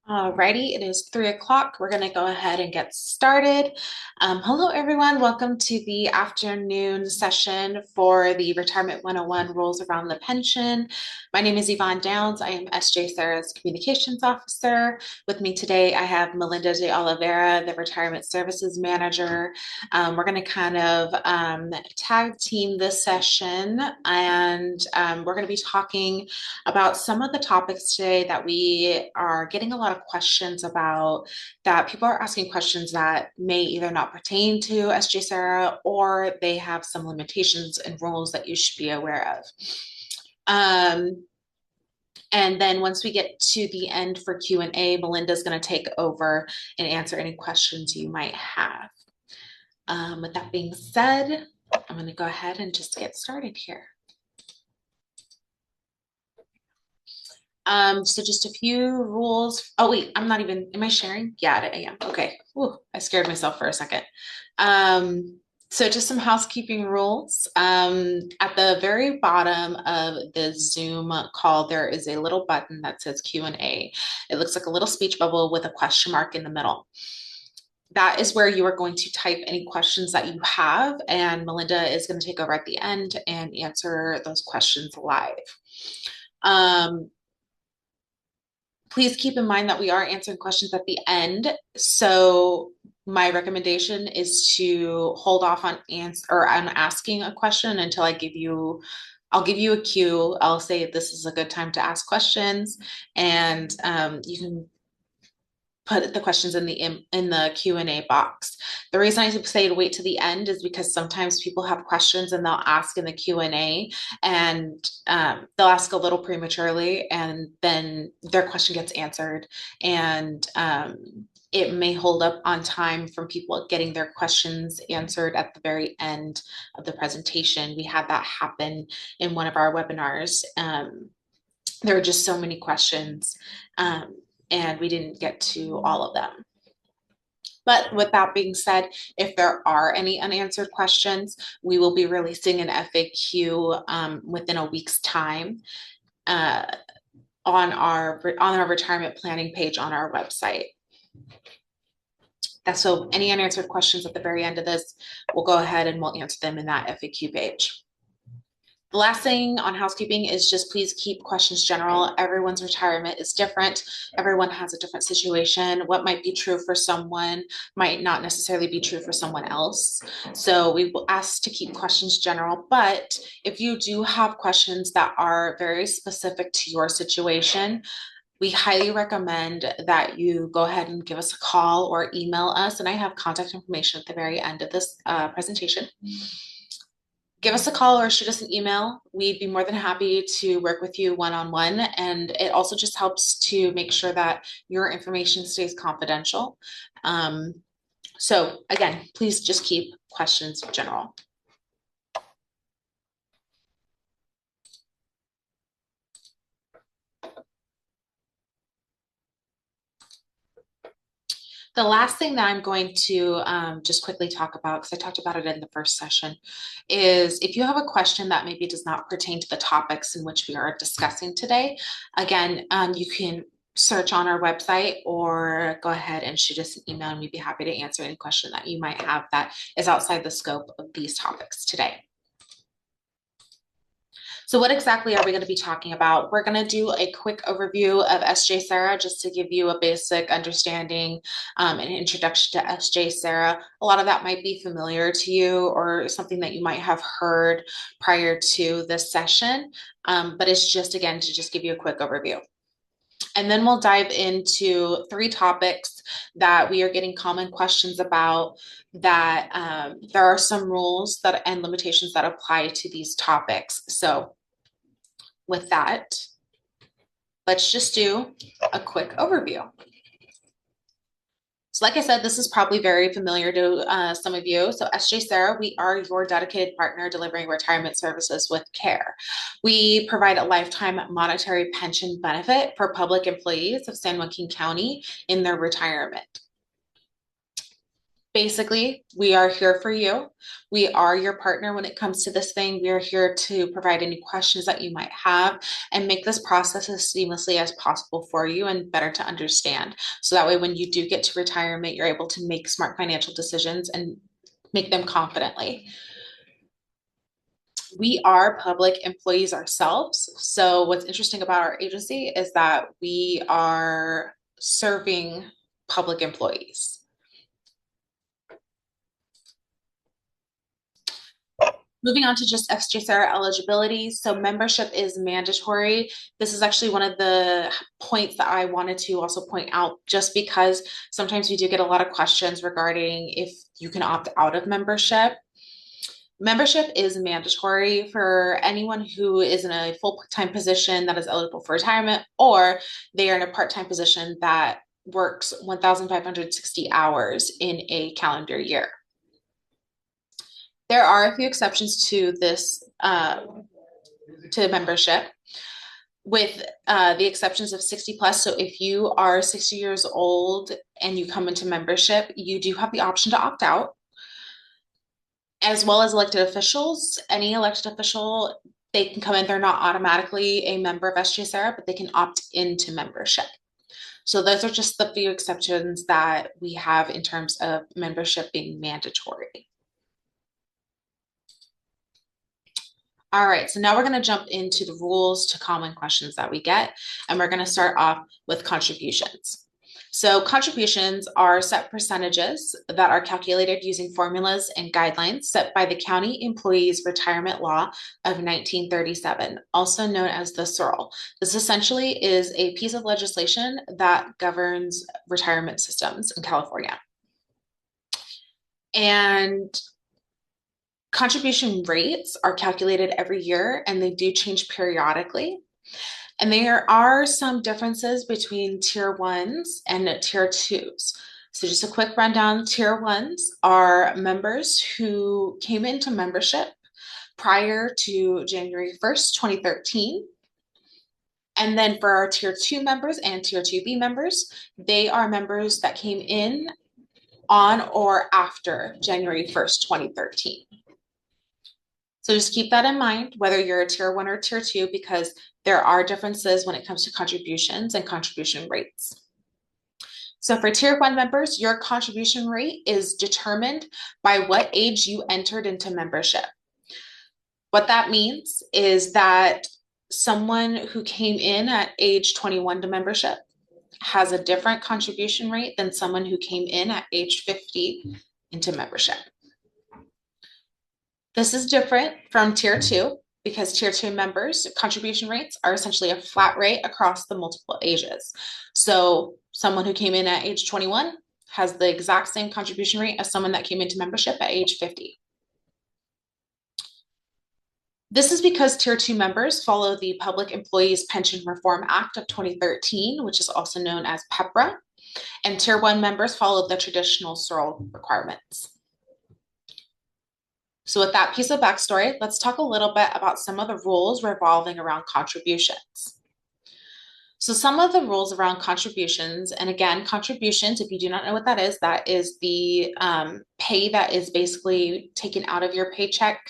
Alrighty, it is 3 o'clock. We're going to go ahead and get started. Hello, everyone. Welcome to the afternoon session for the Retirement 101 Rules Around the Pension. My name is Yvonne Downs. I am SJ Sarah's Communications Officer. With me today, I have Melinda de Oliveira, the Retirement Services Manager. We're going to kind of tag team this session, and we're going to be talking about some of the topics today that we are getting a lot of questions about, that people are asking questions that may either not pertain to SJ Sarah, or they have some limitations and rules that you should be aware of. And then once we get to the end for Q&A, Melinda's going to take over and answer any questions you might have. With that being said, I'm going to go ahead and just get started here. So just a few rules. Oh, wait, I'm not even, am I sharing? Yeah, I am. Okay. Ooh, I scared myself for a second. So just some housekeeping rules. At the very bottom of the Zoom call, there is a little button that says Q&A. It looks like a little speech bubble with a question mark in the middle. That is where you are going to type any questions that you have, and Melinda is going to take over at the end and answer those questions live. Please keep in mind that we are answering questions at the end. So my recommendation is to hold off on asking a question until I'll give you a cue. I'll say this is a good time to ask questions, and you can put the questions in the Q&A box. The reason I say to wait to the end is because sometimes people have questions and they'll ask in the Q&A, and they'll ask a little prematurely, and then their question gets answered, and it may hold up on time from people getting their questions answered at the very end of the presentation. We had that happen in one of our webinars. There were just so many questions, and we didn't get to all of them. But with that being said, if there are any unanswered questions, we will be releasing an FAQ within a week's time on our retirement planning page on our website. So any unanswered questions at the very end of this, we'll go ahead and we'll answer them in that FAQ page. The last thing on housekeeping is just please keep questions general. Everyone's retirement is different. Everyone has a different situation. What might be true for someone might not necessarily be true for someone else. So we will ask to keep questions general, but if you do have questions that are very specific to your situation, we highly recommend that you go ahead and give us a call or email us. And I have contact information at the very end of this presentation. Give us a call or shoot us an email. We'd be more than happy to work with you one-on-one. And it also just helps to make sure that your information stays confidential. So again, please just keep questions general. The last thing that I'm going to just quickly talk about, because I talked about it in the first session, is if you have a question that maybe does not pertain to the topics in which we are discussing today, again, you can search on our website or go ahead and shoot us an email, and we'd be happy to answer any question that you might have that is outside the scope of these topics today. So what exactly are we going to be talking about? We're going to do a quick overview of SJ Sarah just to give you a basic understanding and introduction to SJ Sarah. A lot of that might be familiar to you or something that you might have heard prior to this session, but it's just, again, to just give you a quick overview. And then we'll dive into 3 topics that we are getting common questions about, that there are some rules that and limitations that apply to these topics. So with that, let's just do a quick overview. So like I said, this is probably very familiar to some of you. So SJ Sarah, we are your dedicated partner delivering retirement services with care. We provide a lifetime monetary pension benefit for public employees of San Joaquin County in their retirement. Basically, we are here for you. We are your partner when it comes to this thing. We are here to provide any questions that you might have and make this process as seamlessly as possible for you and better to understand. So that way, when you do get to retirement, you're able to make smart financial decisions and make them confidently. We are public employees ourselves. So, what's interesting about our agency is that we are serving public employees. Moving on to just FJ eligibility. So membership is mandatory. This is actually one of the points that I wanted to also point out, just because sometimes we do get a lot of questions regarding if you can opt out of membership. Membership is mandatory for anyone who is in a full-time position that is eligible for retirement, or they are in a part-time position that works 1,560 hours in a calendar year. There are a few exceptions to this, to membership, with the exceptions of 60 plus. So if you are 60 years old and you come into membership, you do have the option to opt out, as well as elected officials. Any elected official, they can come in, they're not automatically a member of SGSera, but they can opt into membership. So those are just the few exceptions that we have in terms of membership being mandatory. All right, so now we're going to jump into the rules to common questions that we get, and we're going to start off with contributions. So contributions are set percentages that are calculated using formulas and guidelines set by the County Employees Retirement Law of 1937, also known as the SERL. This essentially is a piece of legislation that governs retirement systems in California. And contribution rates are calculated every year and they do change periodically. And there are some differences between tier ones and tier twos. So just a quick rundown, tier ones are members who came into membership prior to January 1st, 2013. And then for our tier two members and tier 2B members, they are members that came in on or after January 1st, 2013. So just keep that in mind, whether you're a tier one or tier two, because there are differences when it comes to contributions and contribution rates. So for tier one members, your contribution rate is determined by what age you entered into membership. What that means is that someone who came in at age 21 to membership has a different contribution rate than someone who came in at age 50 into membership. This is different from tier two because tier two members' contribution rates are essentially a flat rate across the multiple ages. So someone who came in at age 21 has the exact same contribution rate as someone that came into membership at age 50. This is because tier two members follow the Public Employees Pension Reform Act of 2013, which is also known as PEPRA, and tier one members follow the traditional SERL requirements. So with that piece of backstory, let's talk a little bit about some of the rules revolving around contributions. So some of the rules around contributions, and again, contributions, if you do not know what that is the pay that is basically taken out of your paycheck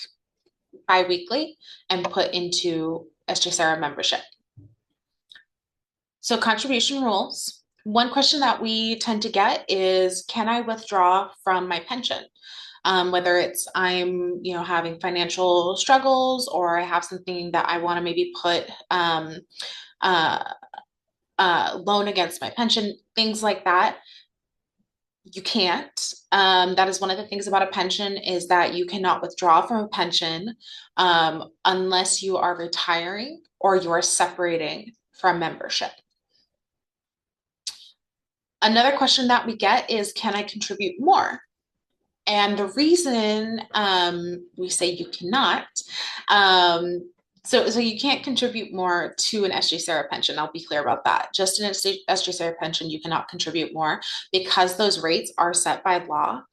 bi-weekly and put into SGSera membership. So contribution rules. One question that we tend to get is, can I withdraw from my pension? Whether it's I'm, having financial struggles, or I have something that I want to maybe put loan against my pension, things like that. You can't. That is one of the things about a pension, is that you cannot withdraw from a pension unless you are retiring or you are separating from membership. Another question that we get is, can I contribute more? And the reason we say you cannot, so you can't contribute more to an SGSera pension. I'll be clear about that. Just in an SGSera pension, you cannot contribute more because those rates are set by law.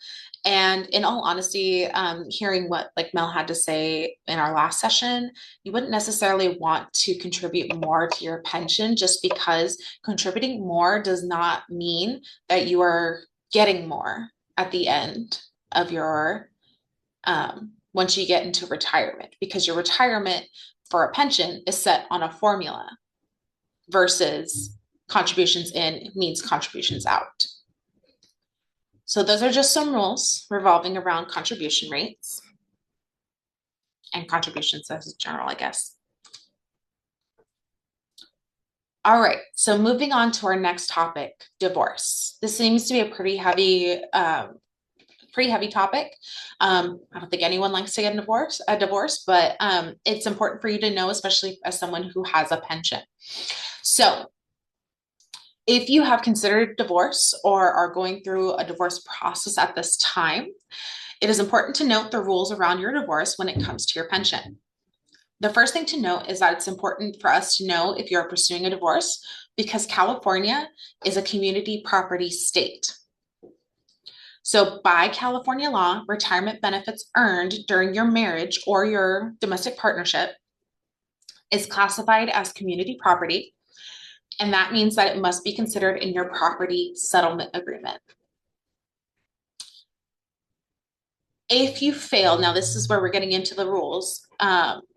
And in all honesty, hearing what like Mel had to say in our last session, you wouldn't necessarily want to contribute more to your pension, just because contributing more does not mean that you are getting more. at the end of your, once you get into retirement, because your retirement for a pension is set on a formula versus contributions in means contributions out. So those are just some rules revolving around contribution rates and contributions as a general, I guess. All right, so moving on to our next topic, divorce. This seems to be a pretty heavy topic. I don't think anyone likes to get a divorce, but it's important for you to know, especially as someone who has a pension. So if you have considered divorce or are going through a divorce process at this time, it is important to note the rules around your divorce when it comes to your pension. The first thing to note is that it's important for us to know if you're pursuing a divorce because California is a community property state. So by California law, retirement benefits earned during your marriage or your domestic partnership is classified as community property, and that means that it must be considered in your property settlement agreement. If you fail, now this is where we're getting into the rules,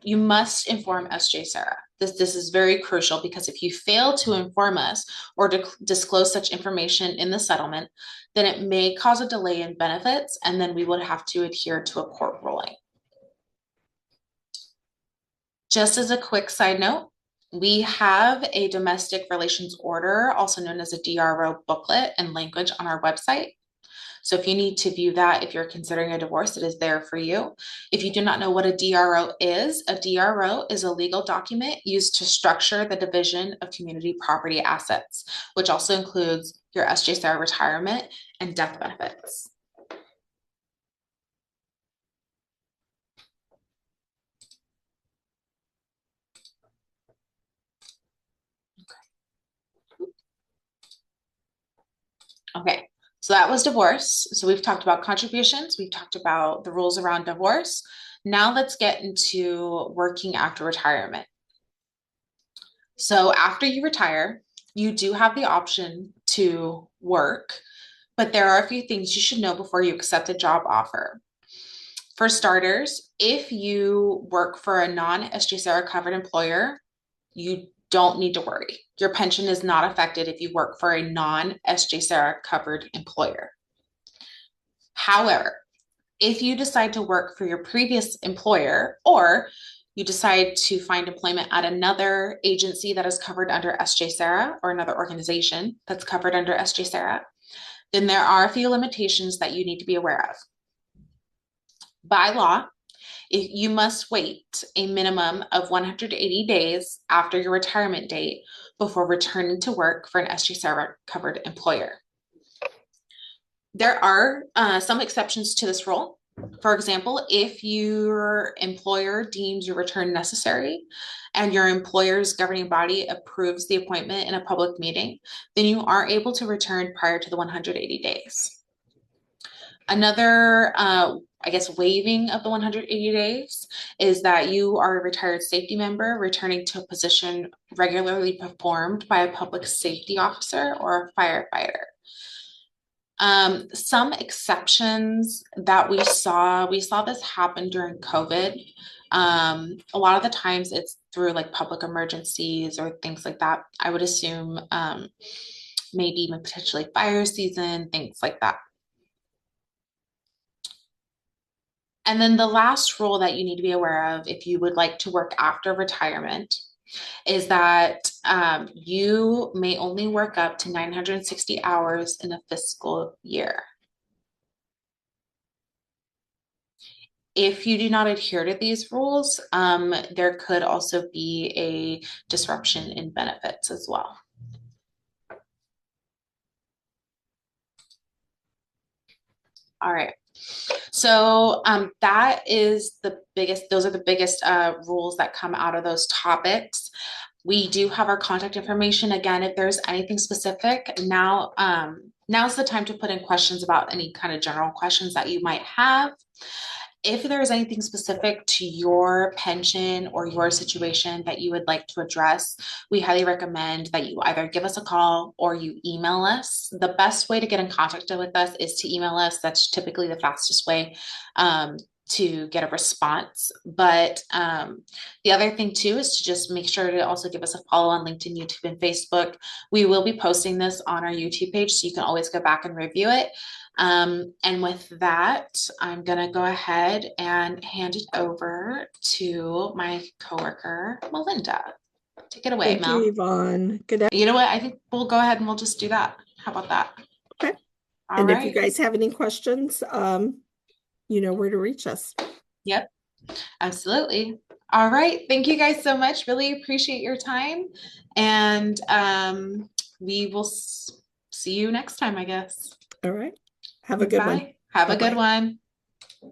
you must inform SJ Sarah. This is very crucial because if you fail to inform us or disclose such information in the settlement, then it may cause a delay in benefits, and then we would have to adhere to a court ruling. Just as a quick side note, we have a domestic relations order, also known as a DRO booklet and language on our website. So if you need to view that, if you're considering a divorce, it is there for you. If you do not know what a DRO is a legal document used to structure the division of community property assets, which also includes your SJ Sarah retirement and death benefits. Okay, so that was divorce. So we've talked about contributions, we've talked about the rules around divorce. Now let's get into working after retirement. So after you retire, you do have the option to work, but there are a few things you should know before you accept a job offer. For starters, if you work for a non-SJ Sarah covered employer, you don't need to worry. Your pension is not affected if you work for a non-SJ Sarah covered employer. However, if you decide to work for your previous employer or you decide to find employment at another agency that is covered under SJ Sarah or another organization that's covered under SJ Sarah, then there are a few limitations that you need to be aware of. By law, you must wait a minimum of 180 days after your retirement date before returning to work for an SJ Sarah covered employer. There are some exceptions to this rule. For example, if your employer deems your return necessary and your employer's governing body approves the appointment in a public meeting, then you are able to return prior to the 180 days. Another, I guess, waiving of the 180 days is that you are a retired safety member returning to a position regularly performed by a public safety officer or a firefighter. Some exceptions that we saw this happen during COVID. A lot of the times it's through like public emergencies or things like that. I would assume maybe even potentially fire season, things like that. And then the last rule that you need to be aware of if you would like to work after retirement is that you may only work up to 960 hours in a fiscal year. If you do not adhere to these rules, there could also be a disruption in benefits as well. All right. So that is those are the biggest rules that come out of those topics. We do have our contact information. Again, if there's anything specific, now's the time to put in questions about any kind of general questions that you might have. If there is anything specific to your pension or your situation that you would like to address, we highly recommend that you either give us a call or you email us. The best way to get in contact with us is to email us. That's typically the fastest way. To get a response. But the other thing too is to just make sure to also give us a follow on LinkedIn, YouTube, and Facebook. We will be posting this on our YouTube page, so you can always go back and review it. And with that, I'm going to go ahead and hand it over to my coworker, Melinda. Take it away, Thank you, Mel. Yvonne. Good. You know what? I think we'll go ahead and we'll just do that. How about that? Okay. All And if you right. guys have any questions, you know where to reach us. Yep, absolutely. All right. Thank you guys so much. Really appreciate your time. And we will see you next time, I guess. All right. Have a good one. Bye. Have a good Bye-bye. one.